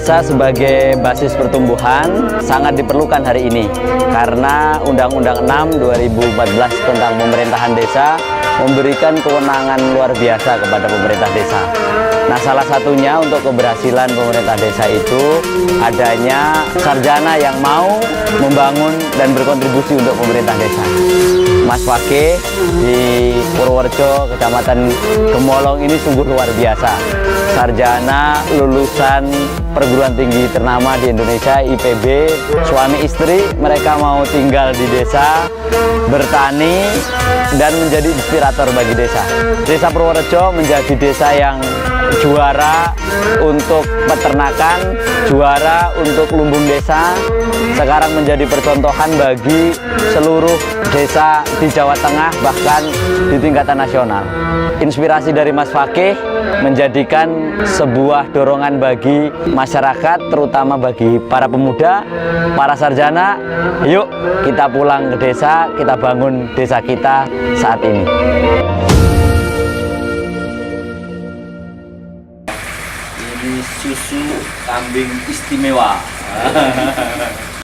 Desa sebagai basis pertumbuhan sangat diperlukan hari ini karena Undang-Undang 6 2014 tentang pemerintahan desa memberikan kewenangan luar biasa kepada pemerintah desa. Nah, salah satunya untuk keberhasilan pemerintah desa itu adanya sarjana yang mau membangun dan berkontribusi untuk pemerintah desa. Mas Fakih di Purworejo, Kecamatan Gemolong ini sungguh luar biasa. Sarjana lulusan perguruan tinggi ternama di Indonesia, IPB, suami istri, mereka mau tinggal di desa, bertani, dan menjadi inspirator bagi desa. Desa Purworejo menjadi desa yang juara untuk peternakan, juara untuk lumbung desa, sekarang menjadi percontohan bagi seluruh desa di Jawa Tengah, bahkan di tingkatan nasional. Inspirasi dari Mas Fakih menjadikan sebuah dorongan bagi masyarakat, terutama bagi para pemuda, para sarjana. Yuk kita pulang ke desa, kita bangun desa kita saat ini. Ini susu kambing istimewa.